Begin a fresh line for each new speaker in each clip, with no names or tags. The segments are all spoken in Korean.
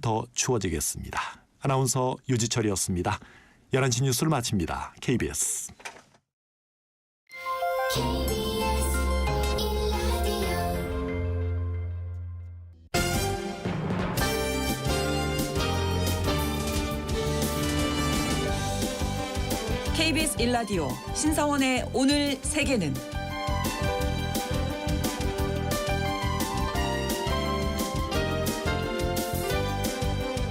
더 추워지겠습니다. 아나운서 유지철이었습니다. 11시 뉴스를 마칩니다. KBS.
KBS 1라디오 신성원의 오늘 세계는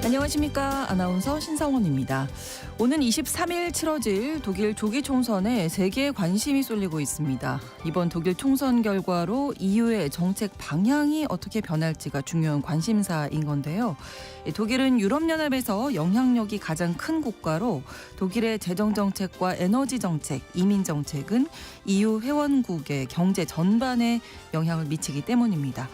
안녕하십니까. 아나운서 신성원입니다. 오는 23일 치러질 독일 조기 총선에 세계의 관심이 쏠리고 있습니다. 이번 독일 총선 결과로 EU의 정책 방향이 어떻게 변할지가 중요한 관심사인 건데요. 독일은 유럽연합에서 영향력이 가장 큰 국가로 독일의 재정정책과 에너지정책, 이민정책은 EU 회원국의 경제 전반에 영향을 미치기 때문입니다.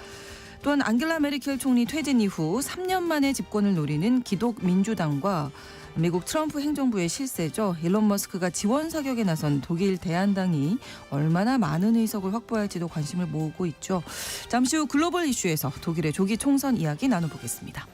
또한 앙겔라 메르켈 총리 퇴진 이후 3년 만에 집권을 노리는 기독민주당과 미국 트럼프 행정부의 실세죠. 일론 머스크가 지원 사격에 나선 독일 대안당이 얼마나 많은 의석을 확보할지도 관심을 모으고 있죠. 잠시 후 글로벌 이슈에서 독일의 조기 총선 이야기 나눠보겠습니다.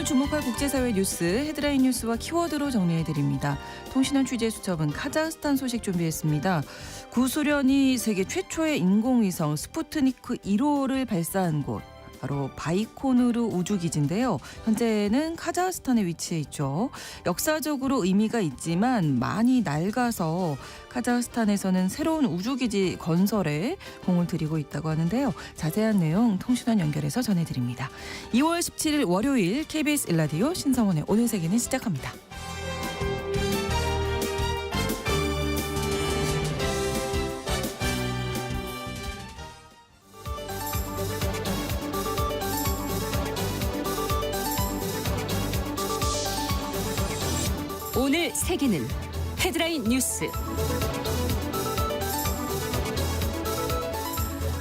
주목할 국제사회 뉴스 헤드라인 뉴스와 키워드로 정리해드립니다. 통신원 취재 수첩은 카자흐스탄 소식 준비했습니다. 구소련이 세계 최초의 인공위성 스푸트니크 1호를 발사한 곳 바로 바이코누르 우주기지인데요. 현재는 카자흐스탄에 위치해 있죠. 역사적으로 의미가 있지만 많이 낡아서 카자흐스탄에서는 새로운 우주기지 건설에 공을 들이고 있다고 하는데요. 자세한 내용 통신원 연결해서 전해드립니다. 2월 17일 월요일 KBS 1라디오 신성원의 오늘 세계는 시작합니다. 오늘 세계는 헤드라인 뉴스.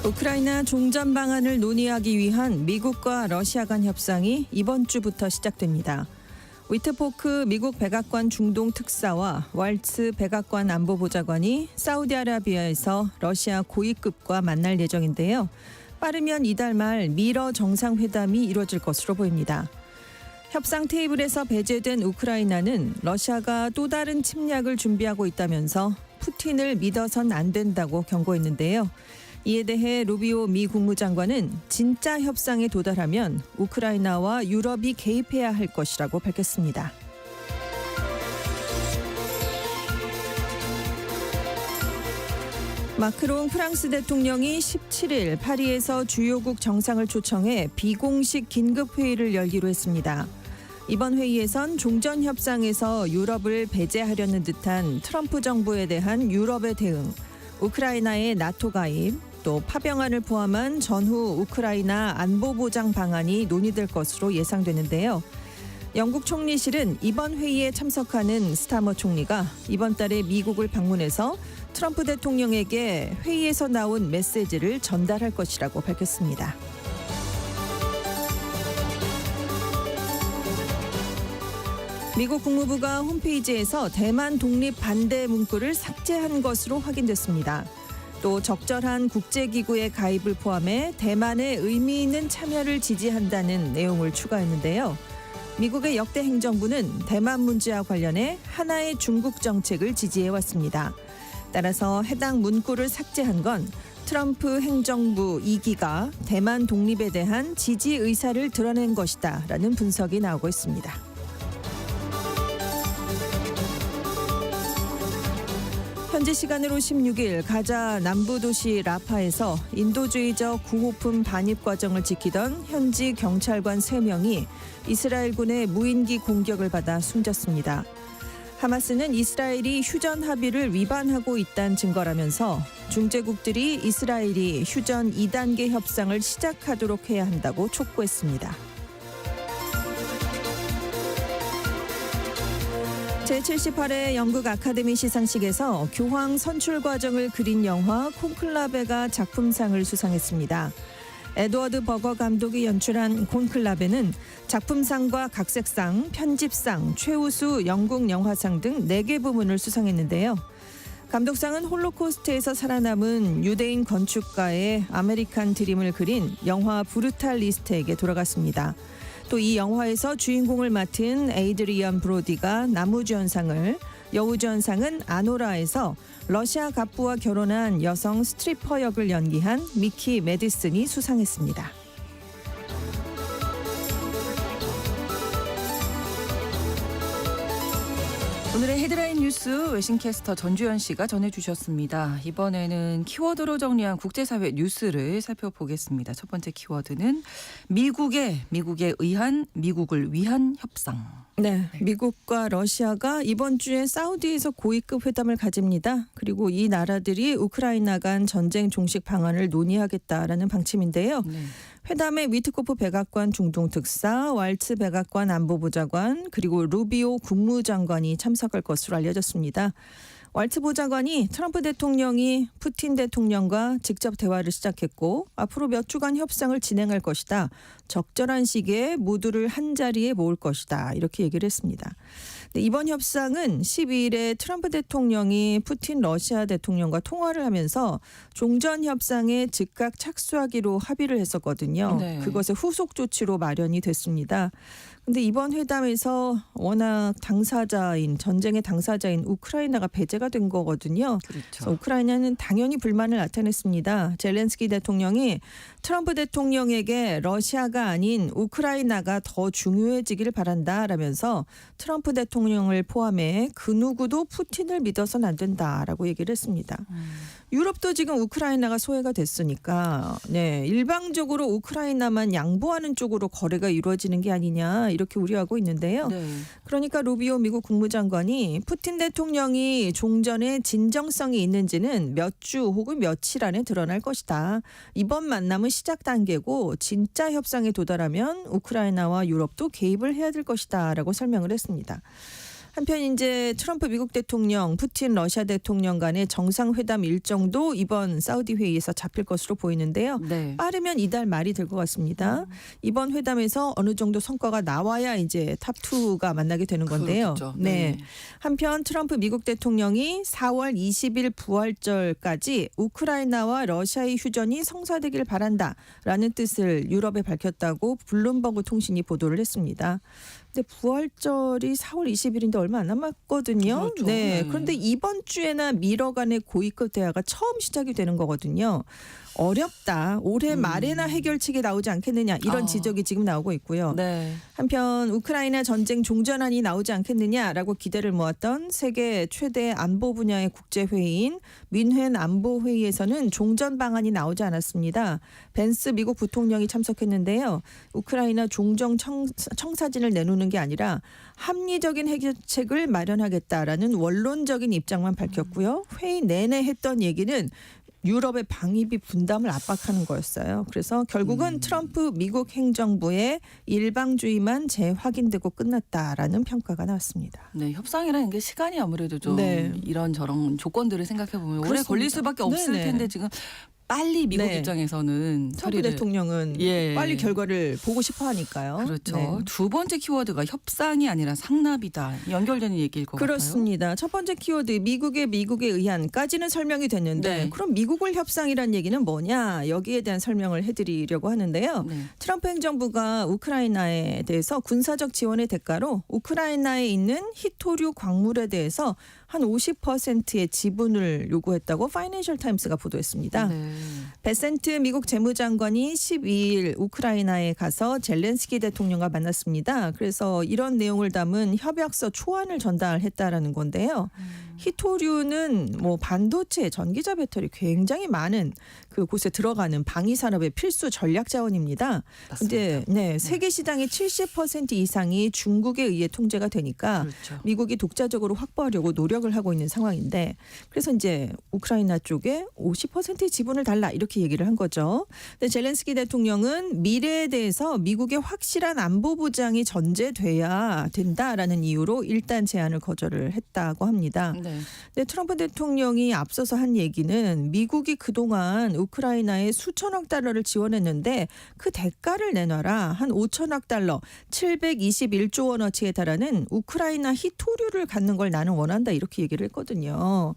우크라이나 종전 방안을 논의하기 위한 미국과 러시아 간 협상이 이번 주부터 시작됩니다. 위트포크 미국 백악관 중동 특사와 왈츠 백악관 안보보좌관이 사우디아라비아에서 러시아 고위급과 만날 예정인데요. 빠르면 이달 말 미러 정상회담이 이루어질 것으로 보입니다. 협상 테이블에서 배제된 우크라이나는 러시아가 또 다른 침략을 준비하고 있다면서 푸틴을 믿어선 안 된다고 경고했는데요. 이에 대해 루비오 미 국무장관은 진짜 협상에 도달하면 우크라이나와 유럽이 개입해야 할 것이라고 밝혔습니다. 마크롱 프랑스 대통령이 17일 파리에서 주요국 정상을 초청해 비공식 긴급회의를 열기로 했습니다. 이번 회의에선 종전협상에서 유럽을 배제하려는 듯한 트럼프 정부에 대한 유럽의 대응, 우크라이나의 나토 가입, 또 파병안을 포함한 전후 우크라이나 안보보장 방안이 논의될 것으로 예상되는데요. 영국 총리실은 이번 회의에 참석하는 스타머 총리가 이번 달에 미국을 방문해서 트럼프 대통령에게 회의에서 나온 메시지를 전달할 것이라고 밝혔습니다. 미국 국무부가 홈페이지에서 대만 독립 반대 문구를 삭제한 것으로 확인됐습니다. 또 적절한 국제기구의 가입을 포함해 대만의 의미 있는 참여를 지지한다는 내용을 추가했는데요. 미국의 역대 행정부는 대만 문제와 관련해 하나의 중국 정책을 지지해왔습니다. 따라서 해당 문구를 삭제한 건 트럼프 행정부 2기가 대만 독립에 대한 지지 의사를 드러낸 것이다라는 분석이 나오고 있습니다. 현지 시간으로 16일 가자 남부 도시 라파에서 인도주의적 구호품 반입 과정을 지키던 현지 경찰관 3명이 이스라엘군의 무인기 공격을 받아 숨졌습니다. 하마스는 이스라엘이 휴전 합의를 위반하고 있다는 증거라면서 중재국들이 이스라엘이 휴전 2단계 협상을 시작하도록 해야 한다고 촉구했습니다. 제78회 영국 아카데미 시상식에서 교황 선출 과정을 그린 영화 콘클라베가 작품상을 수상했습니다. 에드워드 버거 감독이 연출한 콘클라베는 작품상과 각색상, 편집상, 최우수 영국 영화상 등 4개 부문을 수상했는데요. 감독상은 홀로코스트에서 살아남은 유대인 건축가의 아메리칸 드림을 그린 영화 브루탈리스트에게 돌아갔습니다. 또 이 영화에서 주인공을 맡은 에이드리언 브로디가 남우주연상을, 여우주연상은 아노라에서 러시아 갑부와 결혼한 여성 스트리퍼 역을 연기한 미키 메디슨이 수상했습니다.
오늘의 헤드라인 뉴스 외신캐스터 전주현 씨가 전해주셨습니다. 이번에는 키워드로 정리한 국제사회 뉴스를 살펴보겠습니다. 첫 번째 키워드는 미국에 의한 미국을 위한 협상.
네, 미국과 러시아가 이번 주에 사우디에서 고위급 회담을 가집니다. 그리고 이 나라들이 우크라이나 간 전쟁 종식 방안을 논의하겠다라는 방침인데요.
네.
회담에 위트코프 백악관 중동특사, 왈츠 백악관 안보보좌관, 그리고 루비오 국무장관이 참석할 것으로 알려졌습니다. 왈츠 보좌관이 트럼프 대통령이 푸틴 대통령과 직접 대화를 시작했고 앞으로 몇 주간 협상을 진행할 것이다. 적절한 시기에 모두를 한자리에 모을 것이다. 이렇게 얘기를 했습니다. 이번 협상은 12일에 트럼프 대통령이 푸틴 러시아 대통령과 통화를 하면서 종전 협상에 즉각 착수하기로 합의를 했었거든요.
네.
그것의 후속 조치로 마련이 됐습니다. 근데 이번 회담에서 워낙 전쟁의 당사자인 우크라이나가 배제가 된 거거든요. 그래서
그렇죠.
우크라이나는 당연히 불만을 나타냈습니다. 젤렌스키 대통령이 트럼프 대통령에게 러시아가 아닌 우크라이나가 더 중요해지길 바란다라면서 트럼프 대통령을 포함해 그 누구도 푸틴을 믿어서는 안 된다라고 얘기를 했습니다. 유럽도 지금 우크라이나가 소외가 됐으니까 일방적으로 우크라이나만 양보하는 쪽으로 거래가 이루어지는 게 아니냐 이렇게 우려하고 있는데요.
네.
그러니까 루비오 미국 국무장관이 푸틴 대통령이 종전에 진정성이 있는지는 몇 주 혹은 며칠 안에 드러날 것이다. 이번 만남은 시작 단계고 진짜 협상에 도달하면 우크라이나와 유럽도 개입을 해야 될 것이다라고 설명을 했습니다. 한편 이제 트럼프 미국 대통령, 푸틴 러시아 대통령 간의 정상회담 일정도 이번 사우디 회의에서 잡힐 것으로 보이는데요.
네.
빠르면 이달 말이 될 것 같습니다. 이번 회담에서 어느 정도 성과가 나와야 이제 탑2가 만나게 되는 건데요.
그렇죠.
네. 한편 트럼프 미국 대통령이 4월 20일 부활절까지 우크라이나와 러시아의 휴전이 성사되길 바란다라는 뜻을 유럽에 밝혔다고 블룸버그 통신이 보도를 했습니다. 근데 부활절이 4월 20일인데 얼마 안 남았거든요.
그렇죠.
네.
네.
그런데 이번 주에나 미러 간의 고위급 대화가 처음 시작이 되는 거거든요. 어렵다. 올해 말에나 해결책이 나오지 않겠느냐 이런 지적이 지금 나오고 있고요.
네.
한편 우크라이나 전쟁 종전안이 나오지 않겠느냐라고 기대를 모았던 세계 최대 안보 분야의 국제회의인 뮌헨 안보회의에서는 종전 방안이 나오지 않았습니다. 벤스 미국 부통령이 참석했는데요. 우크라이나 종전 청사진을 내놓는 게 아니라 합리적인 해결책을 마련하겠다라는 원론적인 입장만 밝혔고요. 회의 내내 했던 얘기는 유럽의 방위비 분담을 압박하는 거였어요. 그래서 결국은 트럼프 미국 행정부의 일방주의만 재확인되고 끝났다라는 평가가 나왔습니다.
네, 협상이라는 게 시간이 아무래도 좀
네.
이런저런 조건들을 생각해 보면 오래
그렇습니다.
걸릴 수밖에 없을
네네.
텐데 지금 빨리 미국
네.
입장에서는
트럼프
처리를
대통령은
예.
빨리 결과를 보고 싶어 하니까요.
그렇죠.
네.
두 번째 키워드가 협상이 아니라 상납이다. 연결되는 얘기일 것
그렇습니다. 첫 번째 키워드 미국에 의한까지는 설명이 됐는데
네.
그럼 미국을 협상이란 얘기는 뭐냐 여기에 대한 설명을 해드리려고 하는데요.
같아요. 네.
트럼프 행정부가 우크라이나에 대해서 군사적 지원의 대가로 우크라이나에 있는 히토류 광물에 대해서 한 50%의 지분을 요구했다고 파이낸셜 타임스가 보도했습니다.
네.
베센트 미국 재무장관이 12일 우크라이나에 가서 젤렌스키 대통령과 만났습니다. 그래서 이런 내용을 담은 협약서 초안을 전달했다라는 건데요. 히토류는 뭐 반도체, 전기자 배터리 굉장히 많은 그곳에 들어가는 방위 산업의 필수 전략 자원입니다. 근데 세계 시장의 70% 이상이 중국에 의해 통제가 되니까
그렇죠.
미국이 독자적으로 확보하려고 노력을 하고 있는 상황인데 그래서 이제 우크라이나 쪽에 50%의 지분을 달라 이렇게 얘기를 한 거죠. 근데 젤렌스키 대통령은 미래에 대해서 미국의 확실한 안보 보장이 전제돼야 된다라는 이유로 일단 제안을 거절을 했다고 합니다.
네.
근데 트럼프 대통령이 앞서서 한 얘기는 미국이 그동안 우크라이나에 수천억 달러를 지원했는데 그 대가를 내놔라. 한 5천억 달러, 721조 원어치에 달하는 우크라이나 히토류를 갖는 걸 나는 원한다. 이렇게 얘기를 했거든요.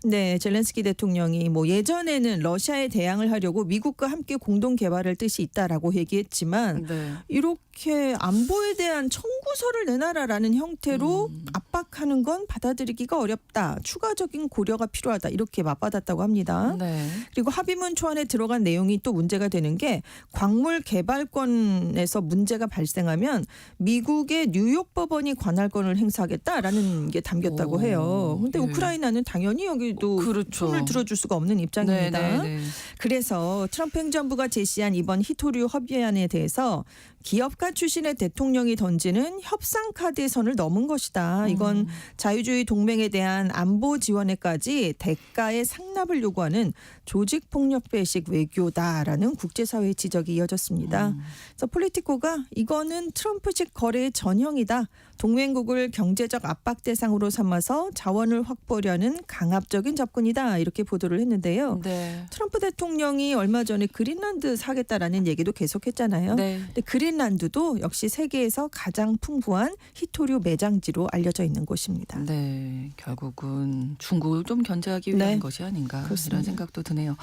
네, 젤렌스키 대통령이 뭐 예전에는 러시아에 대항을 하려고 미국과 함께 공동 개발할 뜻이 있다라고 얘기했지만
네.
이렇게 안보에 대한 청구서를 내놔라라는 형태로 압박하는 건 받아들이기가 어렵다. 추가적인 고려가 필요하다. 이렇게 맞받았다고 합니다.
네.
그리고 합의문 초안에 들어간 내용이 또 문제가 되는 게 광물 개발권에서 문제가 발생하면 미국의 뉴욕 법원이 관할권을 행사하겠다라는 게 담겼다고
오,
해요. 근데
예.
우크라이나는 당연히 여기도
그렇죠.
손을 들어줄 수가 없는 입장입니다.
네, 네, 네.
그래서 트럼프 행정부가 제시한 이번 히토류 협의안에 대해서 기업가 출신의 대통령이 던지는 협상 카드의 선을 넘은 것이다. 이건 자유주의 동맹에 대한 안보 지원에까지 대가의 상납을 요구하는 조직폭력 배식 외교다라는 국제사회의 지적이 이어졌습니다. 그래서 폴리티코가 이거는 트럼프식 거래의 전형이다. 동맹국을 경제적 압박 대상으로 삼아서 자원을 확보하려는 강압적인 접근이다. 이렇게 보도를 했는데요.
네.
트럼프 대통령이 얼마 전에 그린란드 사겠다라는 얘기도 계속했잖아요.
네.
근데 그린란드도 역시 세계에서 가장 풍부한 히토류 매장지로 알려져 있는 곳입니다.
네, 결국은 중국을 좀 견제하기 위한
네.
것이 아닌가
그렇습니다.
이런 생각도 드네요.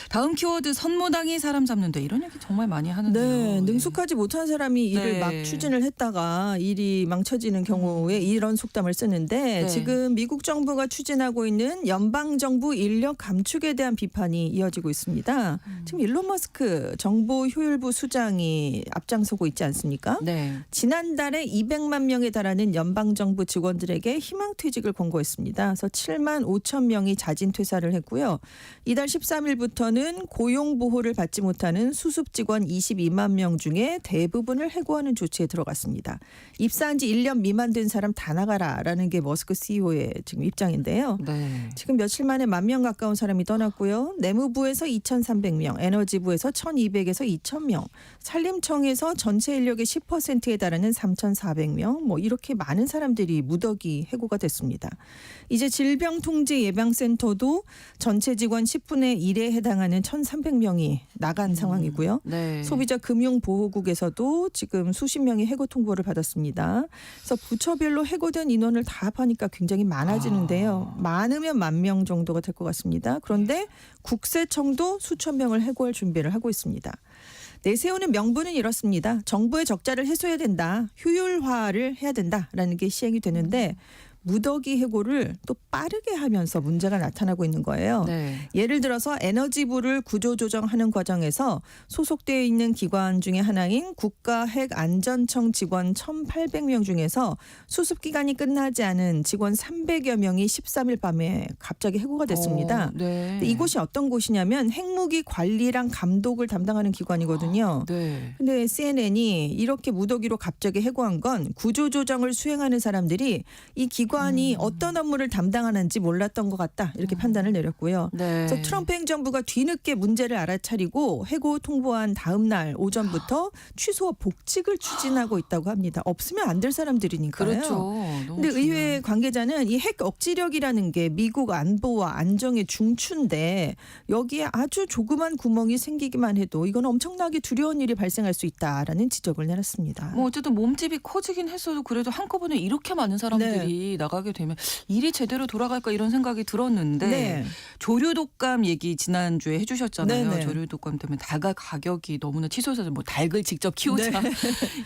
다음 키워드 선무당이 사람 잡는데 이런 얘기 정말 많이 하는데요.
네,
예.
능숙하지 못한 사람이 일을
네.
막 추진을 했다가 일이 망쳐지는 경우에 이런 속담을 쓰는데
네.
지금 미국 정부가 추진하고 있는 연방 정부 인력 감축에 대한 비판이 이어지고 있습니다. 지금 일론 머스크 정보 효율부 수장이 앞장서고 있지 않습니까?
네.
지난달에 200만 명에 달하는 연방정부 직원들에게 희망퇴직을 권고했습니다. 그래서 7만 5천 명이 자진 퇴사를 했고요. 이달 13일부터는 고용보호를 받지 못하는 수습 직원 22만 명 중에 대부분을 해고하는 조치에 들어갔습니다. 입사한 지 1년 미만 된 사람 다 나가라라는 게 머스크 CEO의 지금 입장인데요.
네.
지금 며칠 만에 1만 명 가까운 사람이 떠났고요. 내무부에서 2,300명, 에너지부에서 1,200에서 2,000명, 산림청에서 전체 인력의 10%에 달하는 3,400명, 뭐 이렇게 많은 사람들이 무더기 해고가 됐습니다. 이제 질병통제예방센터도 전체 직원 10분의 1에 해당하는 1,300명이 나간 상황이고요.
네.
소비자금융보호국에서도 지금 수십 명이 해고 통보를 받았습니다. 그래서 부처별로 해고된 인원을 다 합하니까 굉장히 많아지는데요. 많으면 10,000명 정도가 될 것 같습니다. 그런데 국세청도 수천 명을 해고할 준비를 하고 있습니다. 내세우는 명분은 이렇습니다. 정부의 적자를 해소해야 된다. 효율화를 해야 된다라는 게 시행이 되는데 무더기 해고를 또 빠르게 하면서 문제가 나타나고 있는 거예요.
네.
예를 들어서 에너지부를 구조조정하는 과정에서 소속되어 있는 기관 중에 하나인 국가핵안전청 직원 1,800명 중에서 수습기간이 끝나지 않은 직원 300여 명이 13일 밤에 갑자기 해고가 됐습니다.
네.
근데 이곳이 어떤 곳이냐면 핵무기 관리랑 감독을 담당하는 기관이거든요.
네.
근데 CNN이 이렇게 무더기로 갑자기 해고한 건 구조조정을 수행하는 사람들이 이 기관이 어떤 업무를 담당하는지 몰랐던 것 같다. 이렇게 판단을 내렸고요.
네.
그래서 트럼프 행정부가 뒤늦게 문제를 알아차리고 해고 통보한 다음 날 오전부터 취소와 복직을 추진하고 있다고 합니다. 없으면 안 될 사람들이니까요.
그렇죠. 너무
근데
중요한.
의회 관계자는 이 핵 억지력이라는 게 미국 안보와 안정의 중추인데 여기에 아주 조그만 구멍이 생기기만 해도 이건 엄청나게 두려운 일이 발생할 수 있다라는 지적을 내놨습니다.
뭐 어쨌든 몸집이 커지긴 했어도 그래도 한꺼번에 이렇게 많은 사람들이 나가게 되면 일이 제대로 돌아갈까 이런 생각이 들었는데
네.
조류독감 얘기 지난주에 해주셨잖아요.
네네.
조류독감 때문에 닭 가격이 너무나 치솟아서 뭐 닭을 직접 키우자
네.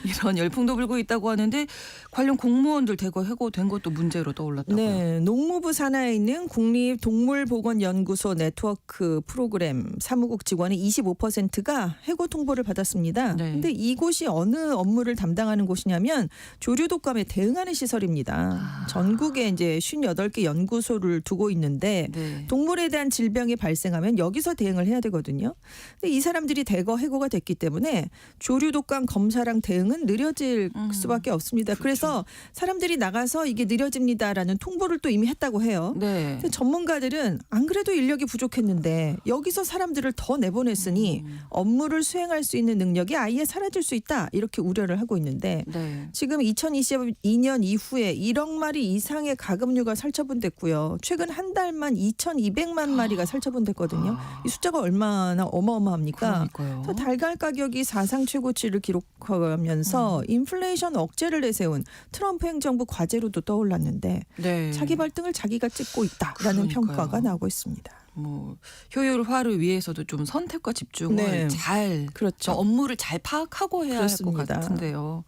이런 열풍도 불고 있다고 하는데 관련 공무원들 대거 해고된 것도 문제로 떠올랐다고요.
네, 농무부 산하에 있는 국립동물보건연구소 네트워크 프로그램 사무국 직원의 25%가 해고 통보를 받았습니다.
네.
근데 이곳이 어느 업무를 담당하는 곳이냐면 조류독감에 대응하는 시설입니다. 전국에 이제 58개 연구소를 두고 있는데
네.
동물에 대한 질병이 발생하면 여기서 대응을 해야 되거든요. 근데 이 사람들이 대거 해고가 됐기 때문에 조류독감 검사랑 대응은 느려질 수밖에 없습니다. 그래서 사람들이 나가서 이게 느려집니다라는 통보를 또 이미 했다고 해요.
네.
근데 전문가들은 안 그래도 인력이 부족했는데 여기서 사람들을 더 내보냈으니 업무를 수행할 수 있는 능력이 아예 사라질 수 있다. 이렇게 우려를 하고 있는데
네.
지금 2022년 이후에 1억 마리 이상의 가금류가 살처분됐고요. 최근 한 달만 2,200만 마리가 살처분됐거든요. 이 숫자가 얼마나 어마어마합니까?
그러니까요.
그래서 달걀 가격이 사상 최고치를 기록하면서 인플레이션 억제를 내세운 트럼프 행정부 과제로도 떠올랐는데
네.
자기 발등을 자기가 찍고 있다라는
그러니까요.
평가가 나오고 있습니다.
뭐 효율화를 위해서도 좀 선택과 집중을
네.
잘
그렇죠.
업무를 잘 파악하고 해야 할 것
그렇습니다.
같은데요.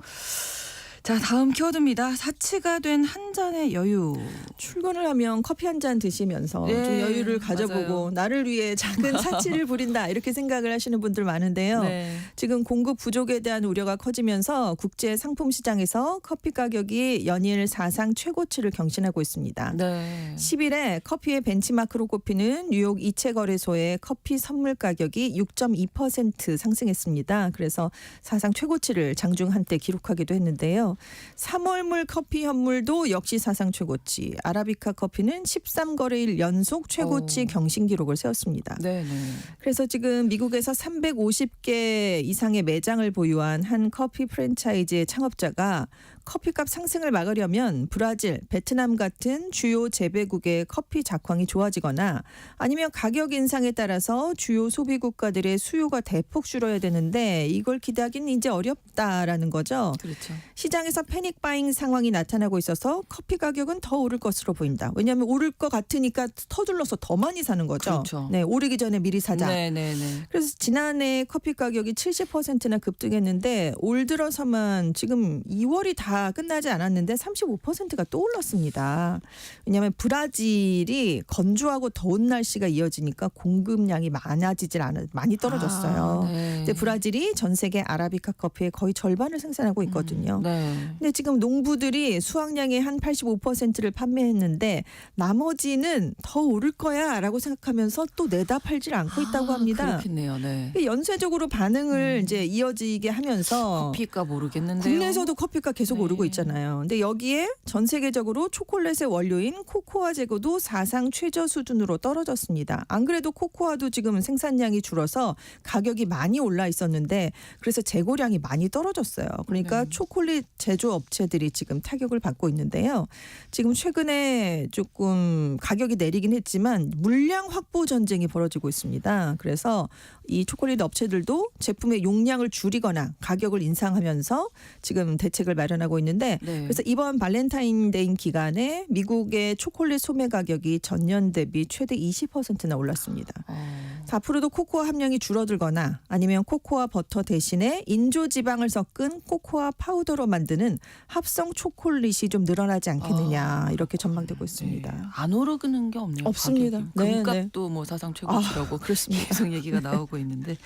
자, 다음 키워드입니다. 사치가 된 한 잔의 여유.
출근을 하면 커피 한 잔 드시면서
네,
좀 여유를 가져보고
맞아요.
나를 위해 작은 사치를 부린다 이렇게 생각을 하시는 분들 많은데요.
네.
지금 공급 부족에 대한 우려가 커지면서 국제 상품 시장에서 커피 가격이 연일 사상 최고치를 경신하고 있습니다.
네.
10일에 커피의 벤치마크로 꼽히는 뉴욕 이체거래소의 커피 선물 가격이 6.2% 상승했습니다. 그래서 사상 최고치를 장중 한때 기록하기도 했는데요. 3월물 커피 현물도 역시 사상 최고치, 아라비카 커피는 13거래일 연속 최고치 경신 기록을 세웠습니다.
네, 네.
그래서 지금 미국에서 350개 이상의 매장을 보유한 한 커피 프랜차이즈의 창업자가 커피값 상승을 막으려면 브라질, 베트남 같은 주요 재배국의 커피 작황이 좋아지거나 아니면 가격 인상에 따라서 주요 소비 국가들의 수요가 대폭 줄어야 되는데 이걸 기대하기는 이제 어렵다라는 거죠.
그렇죠.
시장에서 패닉 바잉 상황이 나타나고 있어서 커피 가격은 더 오를 것으로 보인다. 왜냐하면 오를 것 같으니까 서둘러서 더 많이 사는 거죠.
그렇죠.
네, 오르기 전에 미리 사자.
네, 네, 네.
그래서 지난해 커피 가격이 70%나 급등했는데 올 들어서만 지금 2월이 다 끝나지 않았는데 35%가 또 올랐습니다. 왜냐하면 브라질이 건조하고 더운 날씨가 이어지니까 공급량이 많이 떨어졌어요.
아, 네.
근데 브라질이 전 세계 아라비카 커피의 거의 절반을 생산하고 있거든요.
네.
근데 지금 농부들이 수확량의 한 85%를 판매했는데 나머지는 더 오를 거야라고 생각하면서 또 내다 팔질 않고 있다고 합니다.
그렇겠네요. 네.
연쇄적으로 반응을 이제 이어지게 하면서
커피값 모르겠는데요.
국내에서도 커피가 계속
네.
오르고 있잖아요. 근데 여기에 전 세계적으로 초콜릿의 원료인 코코아 재고도 사상 최저 수준으로 떨어졌습니다. 안 그래도 코코아도 지금 생산량이 줄어서 가격이 많이 올라 있었는데 그래서 재고량이 많이 떨어졌어요. 그러니까 초콜릿 제조업체들이 지금 타격을 받고 있는데요. 지금 최근에 조금 가격이 내리긴 했지만 물량 확보 전쟁이 벌어지고 있습니다. 그래서 이 초콜릿 업체들도 제품의 용량을 줄이거나 가격을 인상하면서 지금 대책을 마련하고 있는데
네.
그래서 이번 발렌타인데이 기간에 미국의 초콜릿 소매 가격이 전년 대비 최대 20%나 올랐습니다. 그래서 앞으로도 코코아 함량이 줄어들거나 아니면 코코아 버터 대신에 인조 지방을 섞은 코코아 파우더로 만드는 합성 초콜릿이 좀 늘어나지 않겠느냐 이렇게 전망되고 있습니다.
네. 안 오르는 게 없네요.
없습니다.
가격이.
네,
금값도 뭐 사상 최고치라고
그렇습니다.
계속 얘기가 나오고 있는데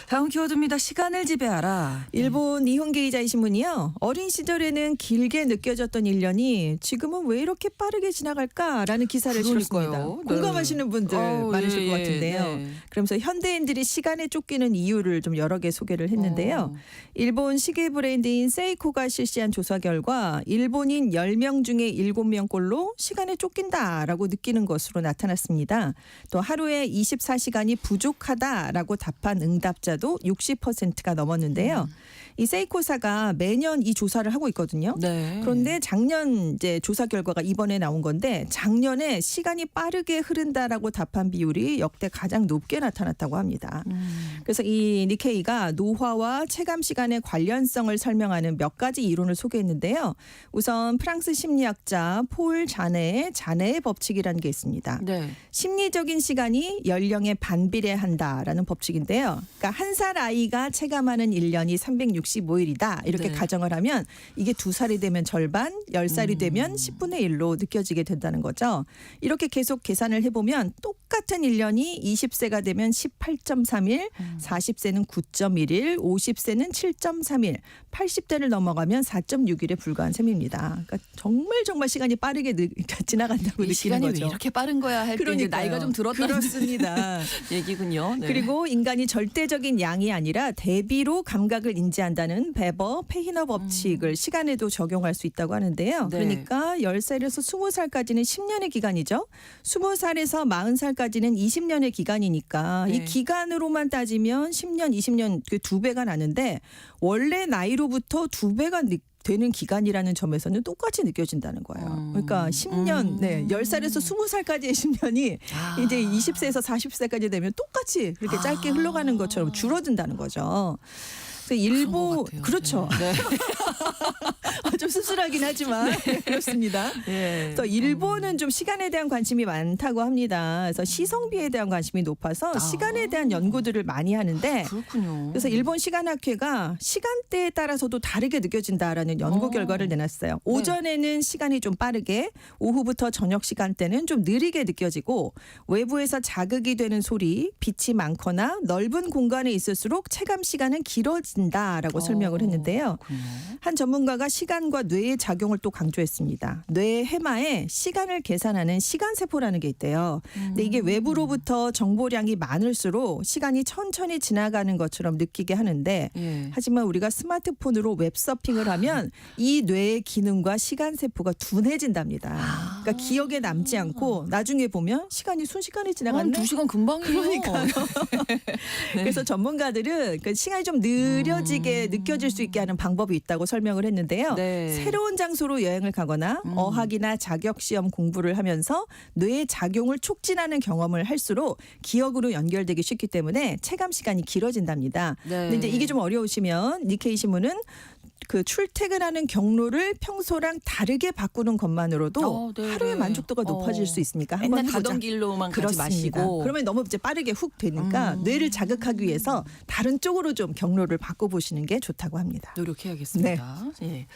다음 키워드입니다. 시간을 지배하라.
일본 니혼게이 신문이요. 어린 시절에는 길게 느껴졌던 1년이 지금은 왜 이렇게 빠르게 지나갈까라는 기사를
그러니까요.
실었습니다.
네.
공감하시는 분들 많으실 것 같은데요. 그러면서 현대인들이 시간에 쫓기는 이유를 좀 여러 개 소개를 했는데요. 일본 시계 브랜드인 세이코가 실시한 조사 결과 일본인 10명 중에 7명꼴로 시간에 쫓긴다라고 느끼는 것으로 나타났습니다. 또 하루에 24시간이 부족하다라고 답한 응답자도 60%가 넘었는데요. 이 세이코사가 매년 이 조사를 하고 있거든요.
네.
그런데 작년 이제 조사 결과가 이번에 나온 건데 작년에 시간이 빠르게 흐른다라고 답한 비율이 역대 가장 높게 나타났다고 합니다. 그래서 이 니케이가 노화와 체감 시간의 관련성을 설명하는 몇 가지 이론을 소개했는데요. 우선 프랑스 심리학자 폴 자네의 법칙이라는 게 있습니다.
네.
심리적인 시간이 연령에 반비례한다라는 법칙인데요. 그러니까 한 살 아이가 체감하는 1년이 365일이다. 이렇게
네.
가정을 하면 이게 2살이 되면 절반, 10살이 되면 10분의 1로 느껴지게 된다는 거죠. 이렇게 계속 계산을 해보면 똑같은 1년이 20세가 되면 18.3일, 40세는 9.1일, 50세는 7.3일, 80대를 넘어가면 4.6일에 불과한 셈입니다. 그러니까 정말 시간이 빠르게 지나간다고
이
느끼는
시간이
거죠.
왜 이렇게 빠른 거야 할 때 이제 나이가 좀 들었다는
그렇습니다.
얘기군요. 네.
그리고 인간이 절대적인 양이 아니라 대비로 감각을 인지한다는 베버 페히너 법칙을 시간에도 적용할 수 있다고 하는데요.
네.
그러니까 10살에서 20살까지는 10년의 기간이죠. 20살에서 40살까지는 20년의 기간이니까
네.
이 기간으로만 따지면 10년, 20년 그 2배가 나는데 원래 나이로부터 2배가 되는 기간이라는 점에서는 똑같이 느껴진다는 거예요. 그러니까 10년, 10살에서 20살까지의 10년이 이제 20세에서 40세까지 되면 똑같이 그렇게 짧게 흘러가는 것처럼 줄어든다는 거죠. 일부 그렇죠.
네.
좀 씁쓸하긴 하지만 그렇습니다.
네.
그래서 일본은 좀 시간에 대한 관심이 많다고 합니다. 그래서 시성비에 대한 관심이 높아서 시간에 대한 연구들을 많이 하는데
그렇군요.
그래서 일본 시간학회가 시간대에 따라서도 다르게 느껴진다라는 연구 결과를 내놨어요. 오전에는 시간이 좀 빠르게, 오후부터 저녁 시간대는 좀 느리게 느껴지고 외부에서 자극이 되는 소리, 빛이 많거나 넓은 공간에 있을수록 체감 시간은 길어진다라고 설명을 했는데요.
그렇군요.
한 전문가가 시간과 뇌의 작용을 또 강조했습니다. 뇌의 해마에 시간을 계산하는 시간세포라는 게 있대요. 근데 이게 외부로부터 정보량이 많을수록 시간이 천천히 지나가는 것처럼 느끼게 하는데
예.
하지만 우리가 스마트폰으로 웹서핑을 하면 이 뇌의 기능과 시간세포가 둔해진답니다. 그러니까 기억에 남지 않고 나중에 보면 시간이 순식간에 지나갔네.
2시간 금방이에요.
그러니까요. 그래서 전문가들은 그 시간이 좀 느려지게 느껴질 수 있게 하는 방법이 있다고 설명을 했는데요.
네.
새로운 장소로 여행을 가거나 어학이나 자격시험 공부를 하면서 뇌의 작용을 촉진하는 경험을 할수록 기억으로 연결되기 쉽기 때문에 체감 시간이 길어진답니다.
네.
근데 이제 이게 좀 어려우시면 니케이 신문은 그 출퇴근하는 경로를 평소랑 다르게 바꾸는 것만으로도
네,
하루의
네.
만족도가 높아질 수 있으니까 한번
맨날
해보자.
가던 길로만 가지
그렇습니다.
마시고.
그러면 너무 이제 빠르게 훅 되니까 뇌를 자극하기 위해서 다른 쪽으로 좀 경로를 바꿔보시는 게 좋다고 합니다.
노력해야겠습니다. 예.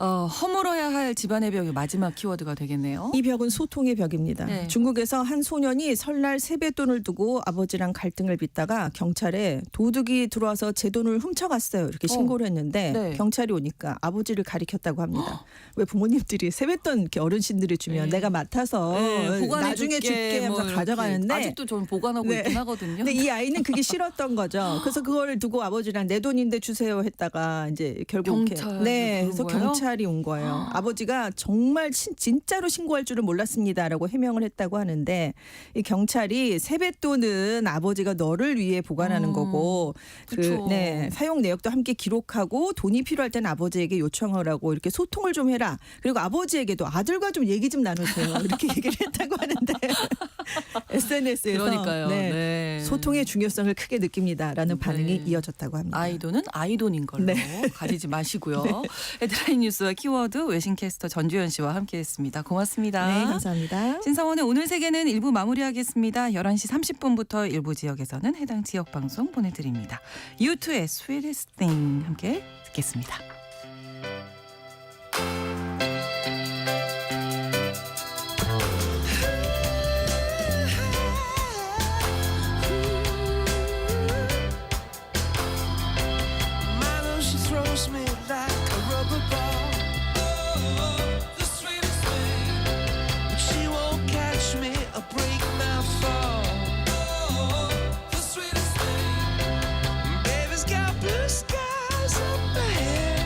허물어야 할 집안의 벽이 마지막 키워드가 되겠네요.
이 벽은 소통의 벽입니다.
네.
중국에서 한 소년이 설날 세뱃돈을 두고 아버지랑 갈등을 빚다가 경찰에 도둑이 들어와서 제 돈을 훔쳐갔어요. 이렇게 신고를 했는데
네.
경찰이 오니까 아버지를 가리켰다고 합니다. 왜 부모님들이 세뱃돈 이렇게 어르신들이 주면
네.
내가 맡아서
보관해
나중에 줄게 하면서
이렇게.
가져가는데
아직도 저는 보관하고
네.
있긴 하거든요.
근데 이 아이는 그게 싫었던 거죠. 그래서 그걸 두고 아버지랑 내 돈인데 주세요 했다가 이제 결국
경찰이
네,
부른
그래서
거예요?
경찰이 온 거예요. 아버지가 정말 진짜로 신고할 줄은 몰랐습니다라고 해명을 했다고 하는데 이 경찰이 세뱃돈은 아버지가 너를 위해 보관하는 거고
그쵸.
사용 내역도 함께 기록하고 돈이 필요할 때는 아버지에게 요청을 하고 이렇게 소통을 좀 해라. 그리고 아버지에게도 아들과 좀 얘기 좀 나누세요. 이렇게 얘기를 했다고 하는데 SNS에서
그러니까요. 네.
소통의 중요성을 크게 느낍니다라는 반응이
네.
이어졌다고 합니다.
아이돈은 아이돈인 걸로 가리지 마시고요. 헤드라인 뉴스와 키워드 외신캐스터 전주현 씨와 함께했습니다. 고맙습니다.
네, 감사합니다.
신성원의 오늘 세계는 1부 마무리하겠습니다. 11시 30분부터 일부 지역에서는 해당 지역 방송 보내드립니다. U2의 Sweetest Thing 함께 듣겠습니다.
She throws me like a rubber ball. The sweetest thing. But she won't catch me or break my fall. The sweetest thing. Baby's got blue skies up ahead.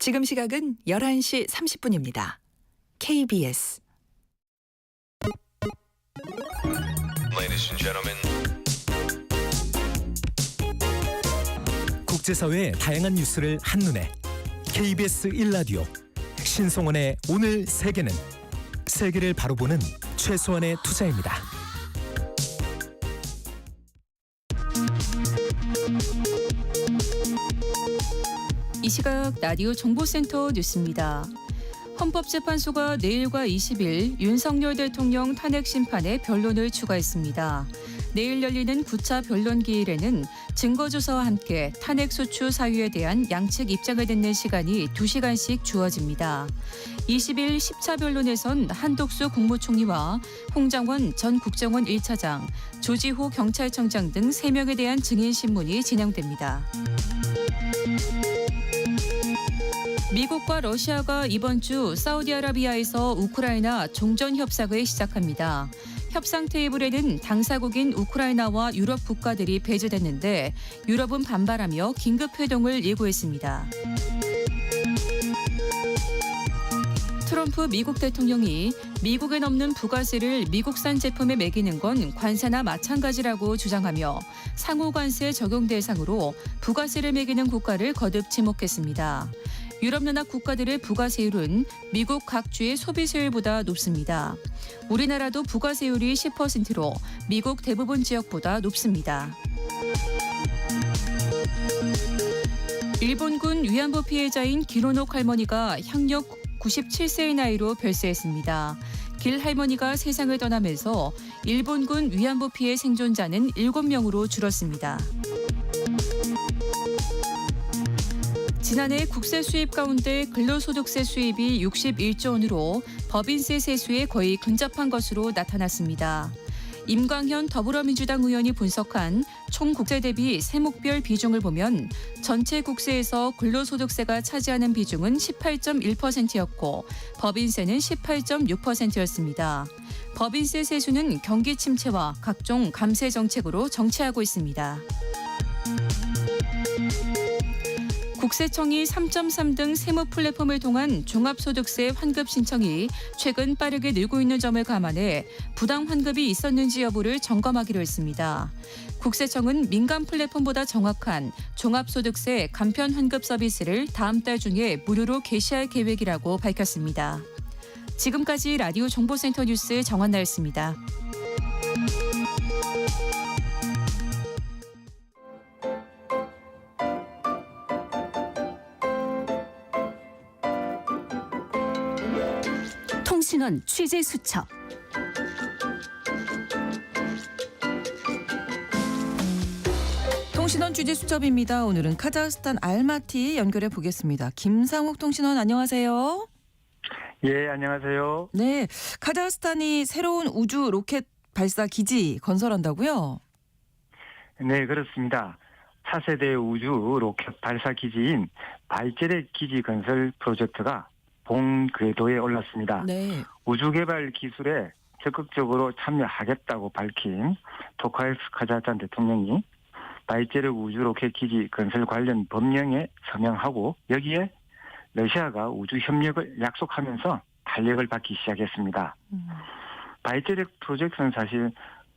지금 시각은 11시 30분입니다. KBS
Ladies and gentlemen.
국제사회의 다양한 뉴스를 한눈에 KBS 1라디오 신송원의 오늘 세계는 세계를 바로 보는 최소한의 투자입니다.
이 시각 라디오 정보센터 뉴스입니다. 헌법재판소가 내일과 20일 윤석열 대통령 탄핵 심판에 변론을 추가했습니다. 내일 열리는 9차 변론 기일에는 증거조사와 함께 탄핵 소추 사유에 대한 양측 입장을 듣는 시간이 2시간씩 주어집니다. 20일 10차 변론에선 한독수 국무총리와 홍장원 전 국정원 1차장, 조지호 경찰청장 등 3명에 대한 증인 신문이 진행됩니다. 미국과 러시아가 이번 주 사우디아라비아에서 우크라이나 종전 협상을 시작합니다. 협상 테이블에는 당사국인 우크라이나와 유럽 국가들이 배제됐는데 유럽은 반발하며 긴급 회동을 예고했습니다. 트럼프 미국 대통령이 미국에 넘는 부가세를 미국산 제품에 매기는 건 관세나 마찬가지라고 주장하며 상호 관세 적용 대상으로 부가세를 매기는 국가를 거듭 지목했습니다. 유럽연합 국가들의 부가세율은 미국 각 주의 소비세율보다 높습니다. 우리나라도 부가세율이 10%로 미국 대부분 지역보다 높습니다. 일본군 위안부 피해자인 기로녹 할머니가 향력 97세의 나이로 별세했습니다. 길 할머니가 세상을 떠나면서 일본군 위안부 피해 생존자는 7명으로 줄었습니다. 지난해 국세 수입 가운데 근로소득세 수입이 61조 원으로 법인세 세수에 거의 근접한 것으로 나타났습니다. 임광현 더불어민주당 의원이 분석한 총 국세 대비 세목별 비중을 보면 전체 국세에서 근로소득세가 차지하는 비중은 18.1%였고 법인세는 18.6%였습니다. 법인세 세수는 경기 침체와 각종 감세 정책으로 정체하고 있습니다. 국세청이 3.3등 세무 플랫폼을 통한 종합소득세 환급 신청이 최근 빠르게 늘고 있는 점을 감안해 부당 환급이 있었는지 여부를 점검하기로 했습니다. 국세청은 민간 플랫폼보다 정확한 종합소득세 간편 환급 서비스를 다음 달 중에 무료로 개시할 계획이라고 밝혔습니다. 지금까지 라디오 정보센터 뉴스 정한나였습니다.
통신원 취재 수첩.
통신원 취재 수첩입니다. 오늘은 카자흐스탄 알마티 연결해 보겠습니다. 김상욱 통신원 안녕하세요.
예, 안녕하세요.
네, 카자흐스탄이 새로운 우주 로켓 발사 기지 건설한다고요?
네, 그렇습니다. 차세대 우주 로켓 발사 기지인 바이제렉 기지 건설 프로젝트가 본 궤도에 올랐습니다.
네.
우주개발 기술에 적극적으로 참여하겠다고 밝힌 토카예프 카자흐스탄 대통령이 바이제렉 우주 로켓 기지 건설 관련 법령에 서명하고 여기에 러시아가 우주 협력을 약속하면서 탄력을 받기 시작했습니다. 바이제렉 프로젝트는 사실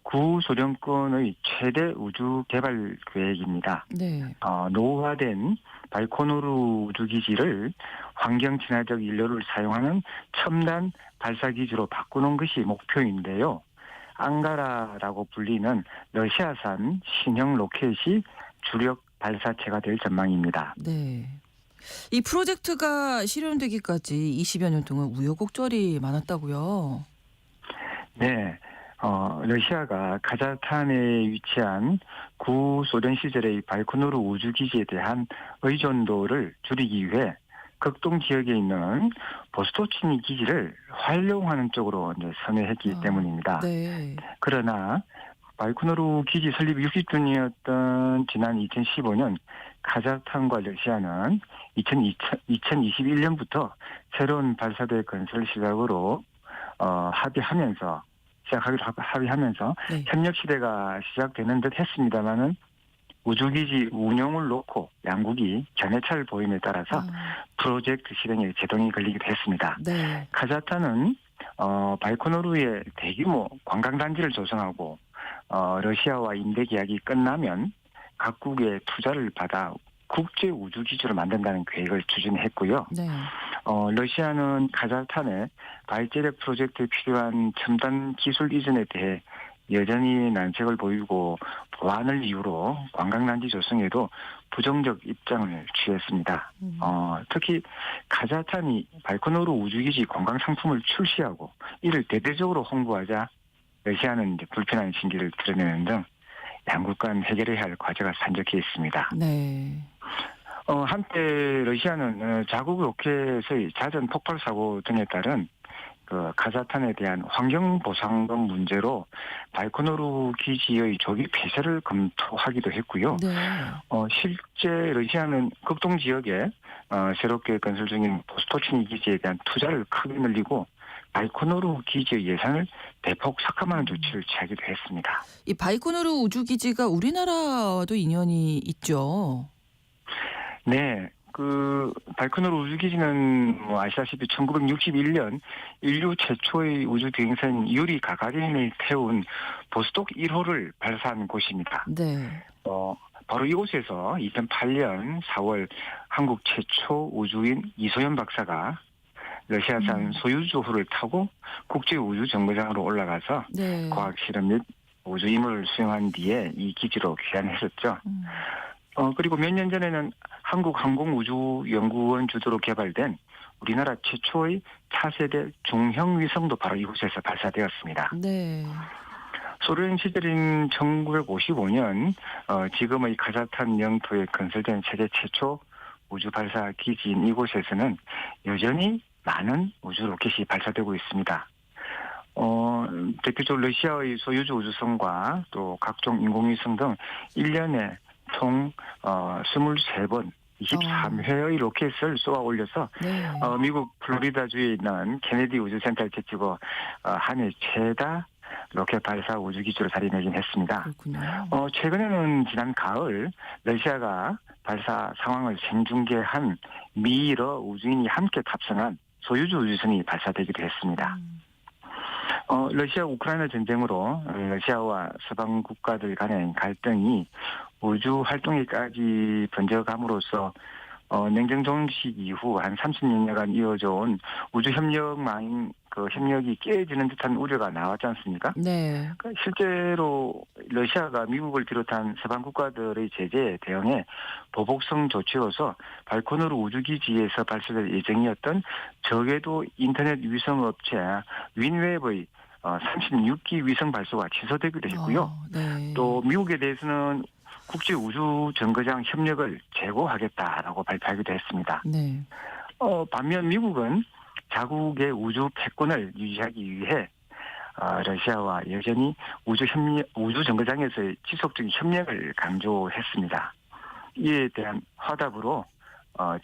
구소련권의 최대 우주 개발 계획입니다.
네.
노후화된 바이코누르 우주기지를 환경 친화적 연료를 사용하는 첨단 발사기지로 바꾸는 것이 목표인데요. 앙가라라고 불리는 러시아산 신형 로켓이 주력 발사체가 될 전망입니다.
네. 이 프로젝트가 실현되기까지 20여 년 동안 우여곡절이 많았다고요?
네. 러시아가 카자흐스탄에 위치한 구소련 시절의 바이코누르 우주기지에 대한 의존도를 줄이기 위해 극동 지역에 있는 보스토치니 기지를 활용하는 쪽으로 이제 선회했기 때문입니다.
네.
그러나 바이코누르 기지 설립 60주년이었던 지난 2015년 카자흐스탄과 러시아는 2021년부터 새로운 발사대 건설 시작으로 합의하면서
네.
협력 시대가 시작되는 듯 했습니다만은 우주기지 운용을 놓고 양국이 견해차를 보임에 따라서 프로젝트 실행에 제동이 걸리기도 했습니다.
네.
카자흐스탄은 바이코노르에 대규모 관광단지를 조성하고 러시아와 임대 계약이 끝나면 각국의 투자를 받아 국제 우주기지로 만든다는 계획을 추진했고요.
네.
러시아는 카자흐스탄의 바이제렉 프로젝트에 필요한 첨단 기술 이전에 대해 여전히 난색을 보이고 보안을 이유로 관광단지 조성에도 부정적 입장을 취했습니다. 특히 카자흐스탄이 바이코노르 우주기지 관광 상품을 출시하고 이를 대대적으로 홍보하자 러시아는 이제 불편한 심기를 드러내는 등 양국 간 해결해야 할 과제가 산적해 있습니다.
네.
한때 러시아는 자국 로켓의 잦은 폭발 사고 등에 따른 카자흐스탄에 대한 환경 보상금 문제로 바이코노르 기지의 조기 폐쇄를 검토하기도 했고요.
네.
실제 러시아는 극동 지역에 새롭게 건설 중인 보스토치니 기지에 대한 투자를 크게 늘리고 바이코노르 기지의 예산을 대폭 삭감하는 조치를 취하기도 했습니다.
이 바이코노르 우주기지가 우리나라와도 인연이 있죠.
네. 바이코노르 우주기지는 아시다시피 1961년 인류 최초의 우주 비행선 유리 가가린을 태운 보스톡 1호를 발사한 곳입니다.
네.
바로 이곳에서 2008년 4월 한국 최초 우주인 이소연 박사가 러시아산 소유주호를 타고 국제 우주 정거장으로 올라가서
네.
과학 실험 및 우주 임무를 수행한 뒤에 이 기지로 귀환했었죠. 그리고 몇 년 전에는 한국항공우주연구원 주도로 개발된 우리나라 최초의 차세대 중형 위성도 바로 이곳에서 발사되었습니다.
네.
소련 시절인 1955년 지금의 카자흐스탄 영토에 건설된 세계 최초 우주 발사 기지인 이곳에서는 여전히 많은 우주 로켓이 발사되고 있습니다. 대표적으로 러시아의 소유주 우주선과 또 각종 인공위성 등 1년에 총 23번 23회의 로켓을 쏘아 올려서
네.
미국 플로리다주에 있는 케네디 우주센터를 제치고 한 해 최다 로켓 발사 우주기지로 자리매긴 했습니다.
그렇군요.
최근에는 지난 가을 러시아가 발사 상황을 생중계한 미러 우주인이 함께 탑승한 소유주 우주선이 발사되기도 했습니다. 러시아 우크라이나 전쟁으로 러시아와 서방 국가들 간의 갈등이 우주 활동에까지 번져감으로써 냉전 종식 이후 한 30년여간 이어져 온 우주 협력망 협력이 깨지는 듯한 우려가 나왔지 않습니까?
네.
실제로 러시아가 미국을 비롯한 서방 국가들의 제재에 대응해 보복성 조치로서 바이코노르 우주기지에서 발사될 예정이었던 저궤도 인터넷 위성 업체 윈웹의 36기 위성 발사가 취소되기도 했고요.
네.
또 미국에 대해서는 국제 우주 정거장 협력을 재고하겠다라고 발표하기도 했습니다.
네.
반면 미국은 자국의 우주 패권을 유지하기 위해 러시아와 여전히 우주 정거장에서의 지속적인 협력을 강조했습니다. 이에 대한 화답으로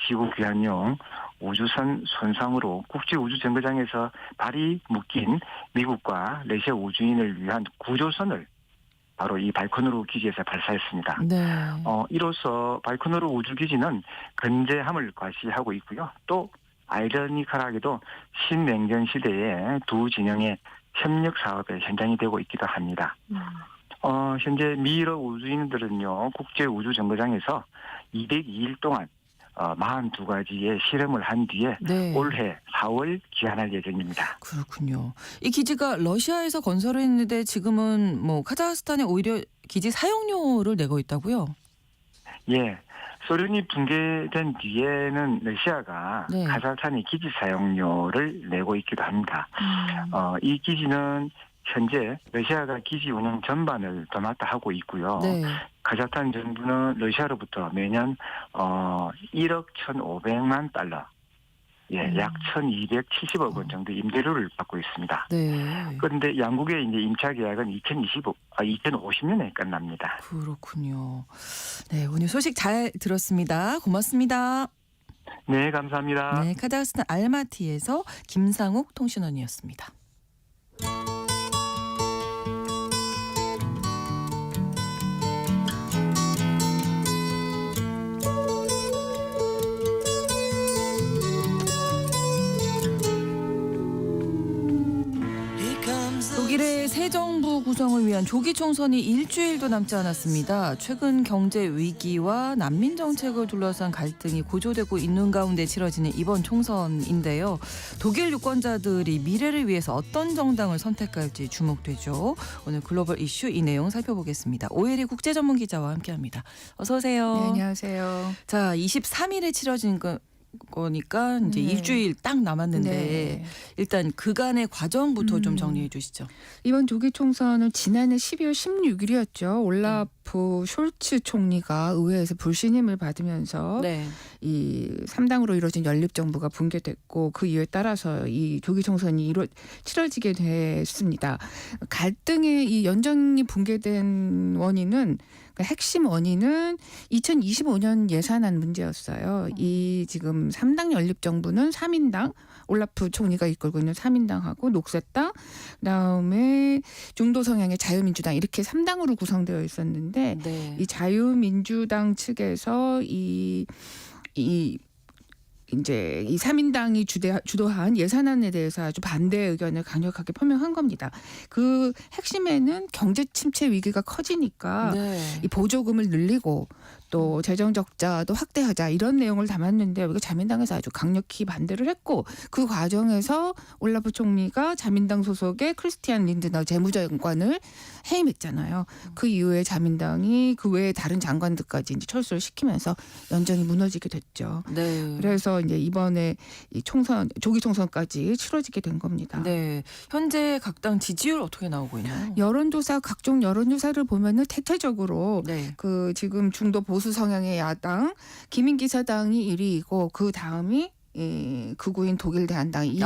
지구 귀환용 우주선 손상으로 국제 우주 정거장에서 발이 묶인 미국과 러시아 우주인을 위한 구조선을 바로 이 바이코노르 기지에서 발사했습니다.
네.
이로써 바이코노르 우주기지는 근대함을 과시하고 있고요. 또 아이러니컬하게도 신냉전 시대에 두 진영의 협력 사업의 현장이 되고 있기도 합니다. 현재 미러 우주인들은요, 국제 우주 정거장에서 202일 동안 42가지의 실험을 한 뒤에
네.
올해 4월 귀환할 예정입니다.
그렇군요. 이 기지가 러시아에서 건설을 했는데 지금은 카자흐스탄에 오히려 기지 사용료를 내고 있다고요?
예. 소련이 붕괴된 뒤에는 러시아가
네.
카자흐스탄이 기지 사용료를 내고 있기도 합니다. 이 기지는 현재 러시아가 기지 운영 전반을 도맡아 하고 있고요.
네.
카자흐스탄 정부는 러시아로부터 매년 1억 1,500만 달러, 약 1,270억 원 정도 임대료를 받고 있습니다.
네.
그런데 양국의 이제 임차 계약은 2050년에 끝납니다.
그렇군요. 네, 오늘 소식 잘 들었습니다. 고맙습니다.
네, 감사합니다.
네, 카자흐스탄 알마티에서 김상욱 통신원이었습니다. 새 정부 구성을 위한 조기 총선이 일주일도 남지 않았습니다. 최근 경제 위기와 난민 정책을 둘러싼 갈등이 고조되고 있는 가운데 치러지는 이번 총선인데요. 독일 유권자들이 미래를 위해서 어떤 정당을 선택할지 주목되죠. 오늘 글로벌 이슈 이 내용 살펴보겠습니다. 오혜리 국제전문기자와 함께합니다. 어서 오세요.
네, 안녕하세요.
자, 23일에 치러진 거니까 이제 일주일 딱 남았는데
네.
일단 그간의 과정부터 좀 정리해 주시죠.
이번 조기 총선은 지난해 12월 16일이었죠. 올라프 숄츠 총리가 의회에서 불신임을 받으면서
네.
이 3당으로 이루어진 연립정부가 붕괴됐고 그 이유에 따라서 이 조기 총선이 치러지게 됐습니다. 갈등의 이 연정이 붕괴된 원인은 핵심 원인은 2025년 예산안 문제였어요. 이 지금 3당 연립정부는 3인당 올라프 총리가 이끌고 있는 3인당하고 녹색당 그다음에 중도 성향의 자유민주당 이렇게 3당으로 구성되어 있었는데
네.
이 자유민주당 측에서 이제 이 3인당이 주도한 예산안에 대해서 아주 반대 의견을 강력하게 표명한 겁니다. 그 핵심에는 경제 침체 위기가 커지니까
네.
이 보조금을 늘리고 또 재정 적자도 확대하자 이런 내용을 담았는데 우리가 자민당에서 아주 강력히 반대를 했고 그 과정에서 올라프 총리가 자민당 소속의 크리스티안 린드너 재무장관을 해임했잖아요. 그 이후에 자민당이 그 외에 다른 장관들까지 이제 철수를 시키면서 연정이 무너지게 됐죠.
네.
그래서 이제 이번에 이 조기 총선까지 치러지게 된 겁니다.
네. 현재 각 당 지지율 어떻게 나오고 있나요?
각종 여론조사를 보면은 대체적으로
네.
그 지금 중도 보수 성향의 야당 기민기사당이 1위이고 그 다음이 극우인 독일 대한당이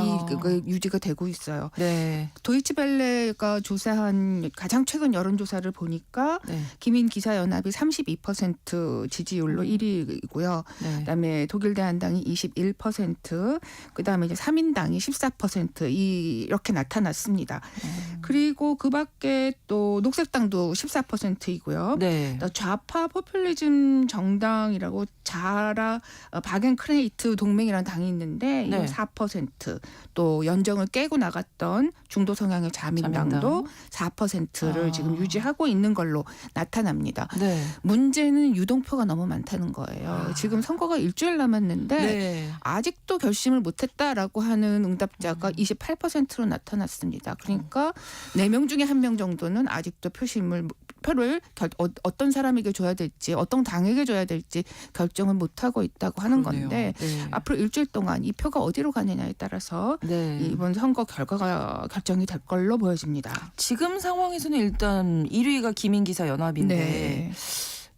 유지가 되고 있어요.
네.
도이치벨레가 조사한 가장 최근 여론조사를 보니까
네.
기민기사연합이 32% 지지율로 1위이고요.
네.
그다음에 독일 대한당이 21%, 그다음에 이제 3인당이 14% 이렇게 나타났습니다. 그리고 그밖에 또 녹색당도 14%이고요.
네.
좌파 포퓰리즘 정당이라고 바겐크레이트 동맹이라는 당이 있는데 이건
네.
4%, 또 연정을 깨고 나갔던 중도 성향의 자민당도 4%를 지금 유지하고 있는 걸로 나타납니다.
네.
문제는 유동표가 너무 많다는 거예요. 지금 선거가 일주일 남았는데
네.
아직도 결심을 못했다라고 하는 응답자가 28%로 나타났습니다. 그러니까 4명 중에 1명 정도는 아직도 표를 어떤 사람에게 줘야 될지 어떤 당에게 줘야 될지 결정을 못하고 있다고 하는
그러네요.
건데
네.
앞으로 일주일 동안 이 표가 어디로 가느냐에 따라서
네.
이번 선거 결과가 결정이 될 걸로 보여집니다.
지금 상황에서는 일단 1위가 기민기사 연합인데
네.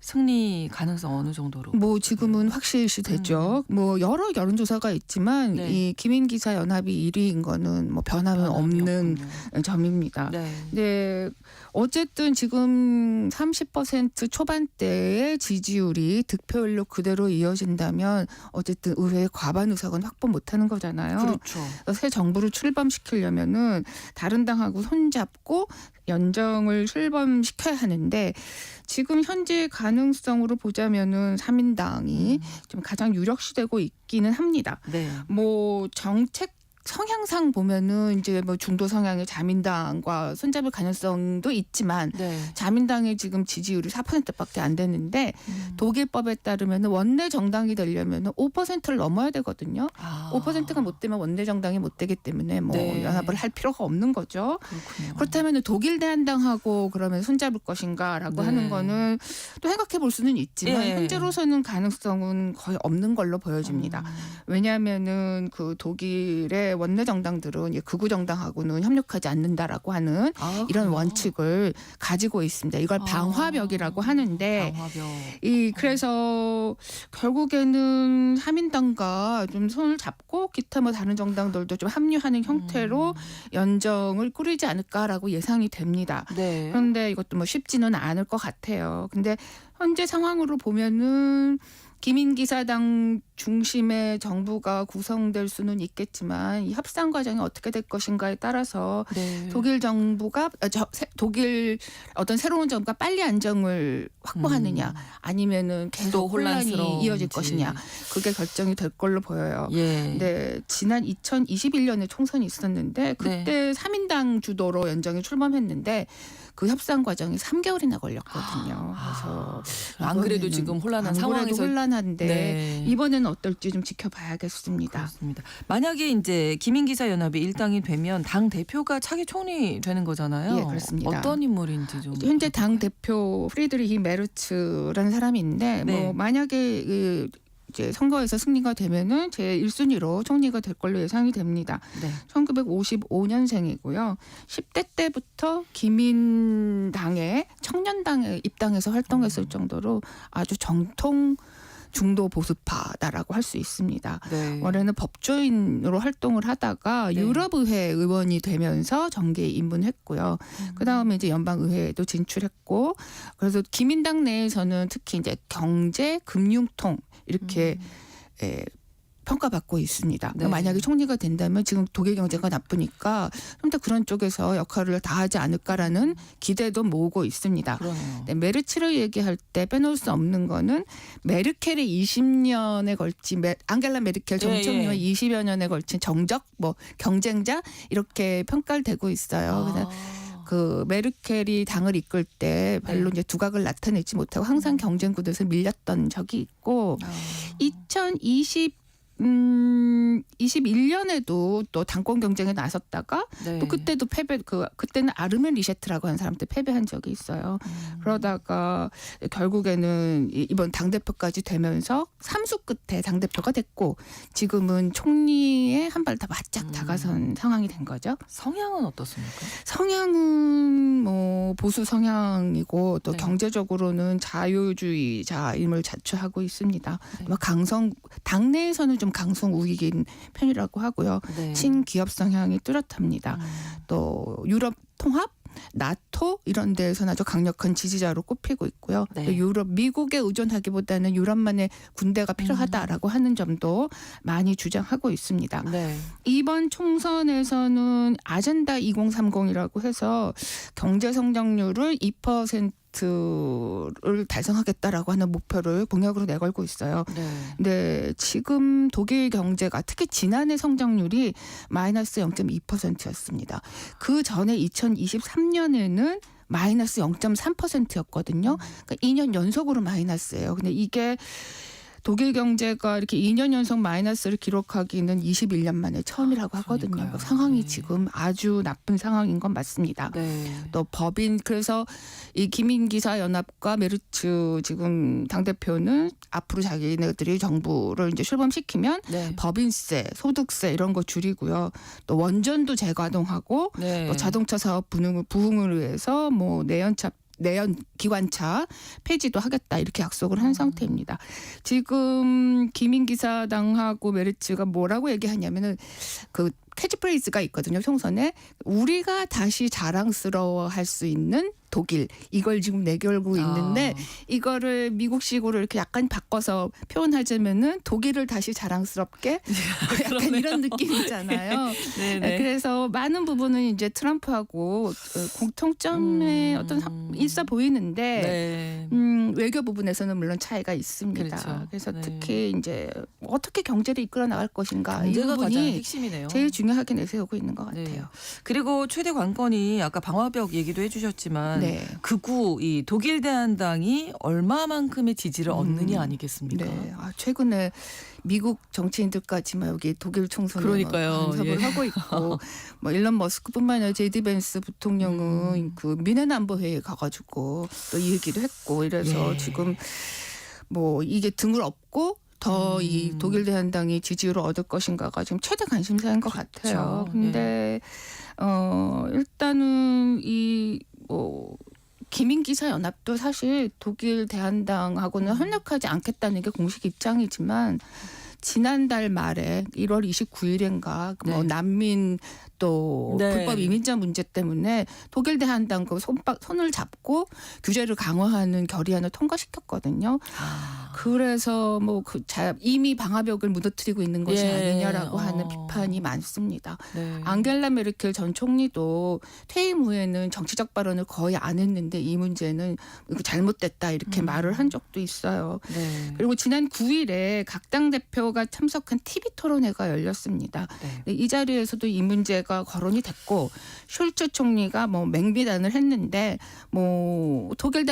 승리 가능성 어느 정도로?
뭐 지금은 확실시 되죠. 뭐 여러 여론조사가 있지만
네.
이 기민기사 연합이 1위인 거는 뭐 변함은 없는 점입니다.
네.
네. 어쨌든 지금 30% 초반대의 지지율이 득표율로 그대로 이어진다면 어쨌든 의회의 과반 의석은 확보 못하는 거잖아요.
그렇죠.
새 정부를 출범시키려면은 다른 당하고 손잡고 연정을 출범시켜야 하는데 지금 현재 가능성으로 보자면은 3인당이 좀 가장 유력시되고 있기는 합니다.
네.
뭐 정책 성향상 보면은 이제 뭐 중도 성향의 자민당과 손잡을 가능성도 있지만
네.
자민당의 지금 지지율이 4%밖에 안 되는데 독일법에 따르면은 원내 정당이 되려면은 5%를 넘어야 되거든요. 5%가 못 되면 원내 정당이 못 되기 때문에 뭐
네.
연합을 할 필요가 없는 거죠.
그렇군요.
그렇다면 독일 대한당하고 그러면 손잡을 것인가라고
네.
하는 거는 또 생각해 볼 수는 있지만
예.
현재로서는 가능성은 거의 없는 걸로 보여집니다. 왜냐하면은 그 독일의 원내 정당들은 극우 정당하고는 협력하지 않는다라고 하는 이런 원칙을 가지고 있습니다. 이걸 방화벽이라고 하는데
방화벽.
그래서 결국에는 3인당과 좀 손을 잡고 기타 뭐 다른 정당들도 좀 합류하는 형태로 연정을 꾸리지 않을까라고 예상이 됩니다.
네.
그런데 이것도 뭐 쉽지는 않을 것 같아요. 근데 현재 상황으로 보면은 기민기사당 중심의 정부가 구성될 수는 있겠지만 이 협상 과정이 어떻게 될 것인가에 따라서
네.
독일 정부가 독일 어떤 새로운 정부가 빨리 안정을 확보하느냐 아니면은
또
계속 혼란이
혼란스러운지.
이어질 것이냐 그게 결정이 될 걸로 보여요.
예.
네, 지난 2021년에 총선이 있었는데 그때 3인당 주도로 연정이 출범했는데 그 협상 과정이 3개월이나 걸렸거든요. 그래서
안 그래도
이번에는
지금 혼란한
안 그래도
상황에서
혼란한데
네.
이번에는 어떨지 좀 지켜봐야겠습니다.
그렇습니다. 만약에 이제 기민기사 연합이 일당이 되면 당 대표가 차기 총리 되는 거잖아요.
예, 그렇습니다.
어떤 인물인지 좀
현재 당 대표 프리드리히 메르츠라는 사람이 있는데
네.
뭐 만약에 이제 선거에서 승리가 되면은 제 1순위로 총리가 될 걸로 예상이 됩니다.
네.
1955년생이고요. 10대 때부터 기민당의 청년당에 입당해서 활동했을 정도로 아주 정통 중도 보수파다라고 할 수 있습니다.
네.
원래는 법조인으로 활동을 하다가
네.
유럽의회 의원이 되면서 정계에 입문했고요. 그다음에 이제 연방의회에도 진출했고 그래서 기민당 내에서는 특히 이제 경제, 금융통 이렇게 평가받고 있습니다.
네.
만약에 총리가 된다면 지금 독일 경제가 나쁘니까 좀 더 그런 쪽에서 역할을 다 하지 않을까라는 기대도 모으고 있습니다.
그러네요.
네, 메르츠를 얘기할 때 빼놓을 수 없는 거는 메르켈의 20년에 걸친 앙겔라 메르켈 전
예,
총리와
예.
20여 년에 걸친 정적 뭐 경쟁자 이렇게 평가를 되고 있어요. 그래서 그 메르켈이 당을 이끌 때 별로 이제 두각을 나타내지 못하고 항상 경쟁 구도에서 밀렸던 적이 있고 2021년에도 또 당권 경쟁에 나섰다가
네.
또 그때도 패배 그때는 아르멘 리셰트라고 하는 사람한테 패배한 적이 있어요. 그러다가 결국에는 이번 당대표까지 되면서 3수 끝에 당대표가 됐고 지금은 총리에 한 발 더 바짝 다가선 상황이 된 거죠.
성향은 어떻습니까?
성향은 뭐 보수 성향이고 또
네.
경제적으로는 자유주의자임을 자처하고 있습니다. 뭐 당내에서는 좀 강성 우익인 편이라고 하고요.
네.
친기업 성향이 뚜렷합니다. 또 유럽 통합, 나토 이런 데에서는 아주 강력한 지지자로 꼽히고 있고요.
네.
또 유럽, 미국에 의존하기보다는 유럽만의 군대가 필요하다라고 하는 점도 많이 주장하고 있습니다.
네.
이번 총선에서는 아젠다 2030이라고 해서 경제 성장률을 2%를 달성하겠다라고 하는 목표를 공약으로 내걸고 있어요.
네.
네, 지금 독일 경제가 특히 지난해 성장률이 마이너스 0.2%였습니다. 그 전에 2023년에는 마이너스 0.3%였거든요. 그러니까 2년 연속으로 마이너스예요. 근데 이게 독일 경제가 이렇게 2년 연속 마이너스를 기록하기는 21년 만에 처음이라고 하거든요.
그러니까요.
상황이
네.
지금 아주 나쁜 상황인 건 맞습니다.
네.
또 법인 그래서 이 기민기사 연합과 메르츠 지금 당 대표는 앞으로 자기네들이 정부를 이제 출범시키면
네.
법인세, 소득세 이런 거 줄이고요. 또 원전도 재가동하고
네.
또 자동차 사업 부흥을 위해서 뭐 내연 기관차 폐지도 하겠다 이렇게 약속을 한 상태입니다. 지금 기민기사당하고 메르츠가 뭐라고 얘기하냐면은 그 캐치프레이즈가 있거든요. 총선에 우리가 다시 자랑스러워할 수 있는 독일 이걸 지금 내걸고 있는데 이거를 미국식으로 이렇게 약간 바꿔서 표현하자면은 독일을 다시 자랑스럽게 약간 이런 느낌이잖아요.
네네.
그래서 많은 부분은 이제 트럼프하고 공통점의 어떤 있어 보이는데
네.
외교 부분에서는 물론 차이가 있습니다.
그렇죠.
그래서
네.
특히 이제 어떻게 경제를 이끌어 나갈 것인가 이
경제가 가장
부분이
핵심이네요.
제일 중요하게 내세우고 있는 것 같아요.
네. 그리고 최대 관건이 아까 방화벽 얘기도 해주셨지만
네.
극우 이 독일 대한당이 얼마만큼의 지지를 얻느냐 아니겠습니까?
네. 최근에 미국 정치인들까지만 여기 독일 총선에
그러니까요.
간섭을
예.
하고 있고 뭐 일론 머스크뿐만 아니라 제디 벤스 부통령은 그 미넨 안보회의에 가가지고 또 이 얘기도 했고 이래서
예.
지금 뭐 이게 등을 업고 더 이 독일 대한당이 지지율을 얻을 것인가가 지금 최대 관심사인 것 같아요.
그렇죠.
근데 일단은 이 뭐 기민기사 연합도 사실 독일 대한당하고는 협력하지 않겠다는 게 공식 입장이지만 지난달 말에 1월 29일인가 뭐
네.
난민 또 또
네.
불법 이민자 문제 때문에 독일 대한당과 손을 잡고 규제를 강화하는 결의안을 통과시켰거든요. 그래서 뭐 이미 방화벽을 무너뜨리고 있는 것이
예.
아니냐라고 하는 비판이 많습니다.
네.
앙겔라 메르켈 전 총리도 퇴임 후에는 정치적 발언을 거의 안 했는데 이 문제는 이거 잘못됐다 이렇게 말을 한 적도 있어요.
네.
그리고 지난 9일에 각 당 대표가 참석한 TV 토론회가 열렸습니다.
네.
이 자리에서도 이 문제가 거론이 됐고 숄츠 총리가 뭐 맹비난을 했는데 뭐 독일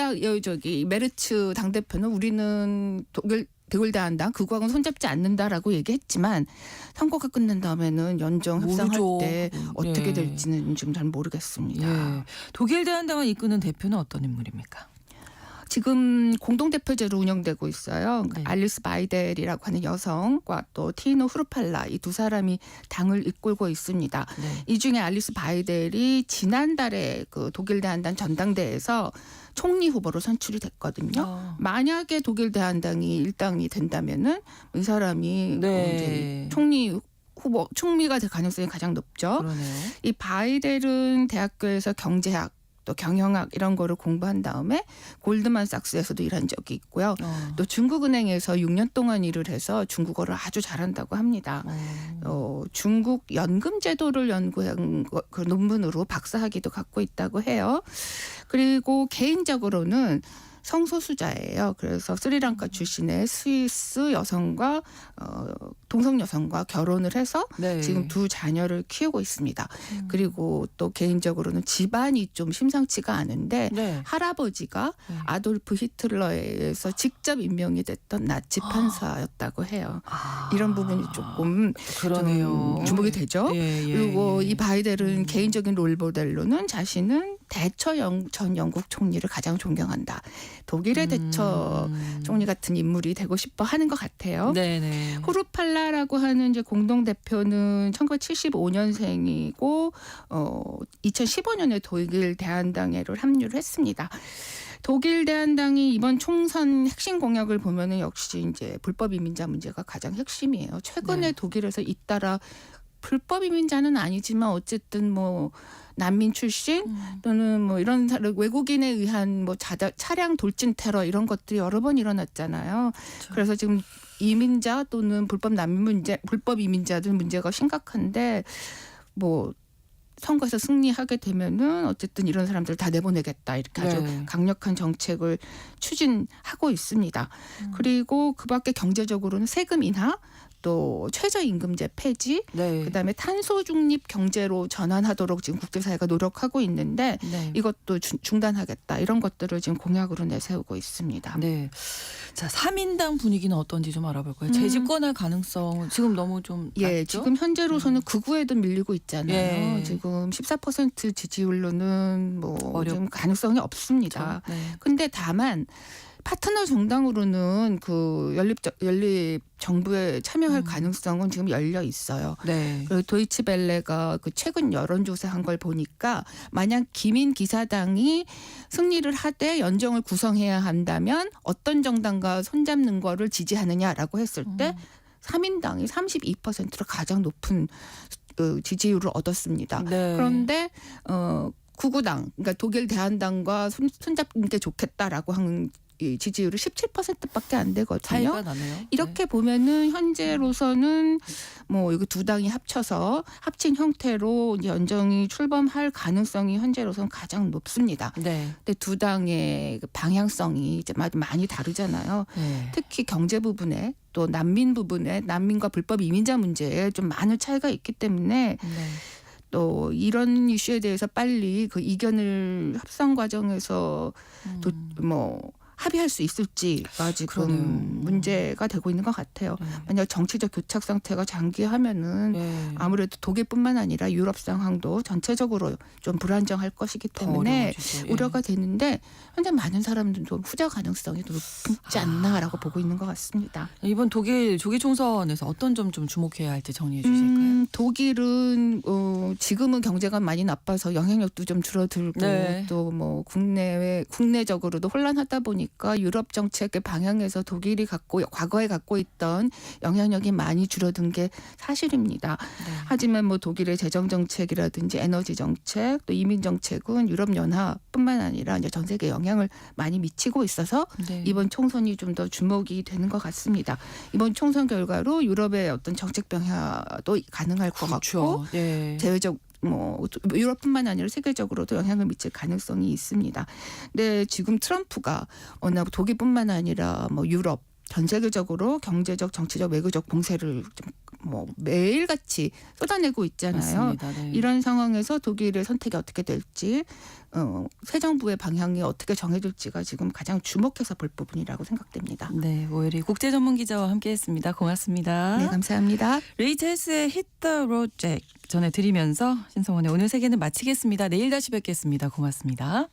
메르츠 당 대표는 우리는 독일 대한당 극우하고는 손잡지 않는다라고 얘기했지만 선거가 끝난 다음에는 연정 협상할
모르죠.
때 어떻게
예.
될지는 좀 잘 모르겠습니다.
예. 독일 대한당을 이끄는 대표는 어떤 인물입니까?
지금 공동대표제로 운영되고 있어요.
네.
알리스 바이델이라고 하는 여성과 또 티노 후르팔라 이 두 사람이 당을 이끌고 있습니다.
네.
이 중에 알리스 바이델이 지난달에 그 독일 대한당 전당대회에서 총리 후보로 선출이 됐거든요. 만약에 독일 대한당이 일당이 된다면은 이 사람이
네.
이제 총리가 될 가능성이 가장 높죠.
그러네요.
이 바이델은 대학교에서 경제학 또 경영학 이런 거를 공부한 다음에 골드만삭스에서도 일한 적이 있고요. 또 중국은행에서 6년 동안 일을 해서 중국어를 아주 잘한다고 합니다. 중국 연금 제도를 연구한 그 논문으로 박사학위도 갖고 있다고 해요. 그리고 개인적으로는 성소수자예요. 그래서 스리랑카 출신의 스위스 여성과 동성 여성과 결혼을 해서
네.
지금 두 자녀를 키우고 있습니다. 그리고 또 개인적으로는 집안이 좀 심상치가 않은데
네.
할아버지가 아돌프 히틀러에 의해서 직접 임명이 됐던 나치 판사였다고 해요. 이런 부분이 조금
그러네요.
좀 주목이 되죠.
예, 예,
그리고
예.
이 바이델은 개인적인 롤모델로는 자신은 대처 전 영국 총리를 가장 존경한다. 독일의 대처 총리 같은 인물이 되고 싶어 하는 것 같아요.
네네.
후르팔라라고 하는 이제 공동 대표는 1975년생이고 2015년에 독일 대한당에를 합류를 했습니다. 독일 대한당이 이번 총선 핵심 공약을 보면은 역시 이제 불법 이민자 문제가 가장 핵심이에요. 최근에
네.
독일에서 잇따라 불법 이민자는 아니지만 어쨌든 뭐 난민 출신 또는 뭐 이런 외국인에 의한 뭐 차량 돌진 테러 이런 것들이 여러 번 일어났잖아요. 그래서 지금 이민자 또는 불법 난민 문제, 불법 이민자들 문제가 심각한데 뭐 선거에서 승리하게 되면은 어쨌든 이런 사람들을 다 내보내겠다 이렇게 아주
네.
강력한 정책을 추진하고 있습니다. 그리고 그밖에 경제적으로는 세금 인하 또 최저임금제 폐지,
네.
그다음에 탄소 중립 경제로 전환하도록 지금 국제사회가 노력하고 있는데
네.
이것도 중단하겠다 이런 것들을 지금 공약으로 내세우고 있습니다.
네. 자, 3인당 분위기는 어떤지 좀 알아볼까요? 재집권할 가능성은 지금 너무 좀
예,
낮죠?
지금 현재로서는 극우에도 밀리고 있잖아요.
예.
지금 14% 지지율로는 뭐 지금 가능성이 없습니다.
그렇죠. 네.
근데 다만 파트너 정당으로는 그 연립 정부에 참여할 가능성은 지금 열려 있어요.
네.
그리고 도이치벨레가 그 최근 여론조사한 걸 보니까 만약 기민 기사당이 승리를 하되 연정을 구성해야 한다면 어떤 정당과 손잡는 거를 지지하느냐라고 했을 때 3인당이 32%로 가장 높은 지지율을 얻었습니다.
네.
그런데 구구당, 그러니까 독일 대한당과 손잡는 게 좋겠다라고 한 이 지지율이 17%밖에 안 되거든요.
차이가 나네요.
이렇게 보면은 현재로서는 뭐 이거 두 당이 합쳐서 합친 형태로 연정이 출범할 가능성이 현재로서는 가장 높습니다.
네.
근데 두 당의 그 방향성이 이제 많이 다르잖아요.
네.
특히 경제 부분에 또 난민 부분에 난민과 불법 이민자 문제에 좀 많은 차이가 있기 때문에
네.
또 이런 이슈에 대해서 빨리 그 이견을 협상 과정에서 뭐 합의할 수 있을지가 지금
그러네요.
문제가 되고 있는 것 같아요. 만약 정치적 교착 상태가 장기화하면은
네.
아무래도 독일뿐만 아니라 유럽 상황도 전체적으로 좀 불안정할 것이기
더
때문에
어려워지죠. 예.
우려가 되는데 현재 많은 사람들도 후자 가능성이 높지 않나라고 보고 있는 것 같습니다.
이번 독일 조기 총선에서 어떤 점 좀 주목해야 할지 정리해 주실까요?
독일은 지금은 경제가 많이 나빠서 영향력도 좀 줄어들고
네.
또 뭐 국내적으로도 혼란하다 보니 보니까 유럽 정책의 방향에서 독일이 과거에 갖고 있던 영향력이 많이 줄어든 게 사실입니다.
네.
하지만 뭐 독일의 재정 정책이라든지 에너지 정책 또 이민 정책은 유럽 연합뿐만 아니라 이제 전 세계에 영향을 많이 미치고 있어서
네.
이번 총선이 좀 더 주목이 되는 것 같습니다. 이번 총선 결과로 유럽의 어떤 정책 변화도 가능할 것 같고
네.
대외적 뭐 유럽뿐만 아니라 세계적으로도 영향을 미칠 가능성이 있습니다. 근데 지금 트럼프가 워낙 독일뿐만 아니라 뭐 유럽 전 세계적으로 경제적, 정치적, 외교적 봉쇄를 좀 뭐 매일같이 쏟아내고 있잖아요.
맞습니다. 네.
이런 상황에서 독일의 선택이 어떻게 될지 새 정부의 방향이 어떻게 정해질지가 지금 가장 주목해서 볼 부분이라고 생각됩니다.
네, 오혜리 국제 전문 기자와 함께했습니다. 고맙습니다.
네, 감사합니다.
레이첼스의 Hit the Road Jack 전해드리면서 신성원의 오늘 세계는 마치겠습니다. 내일 다시 뵙겠습니다. 고맙습니다.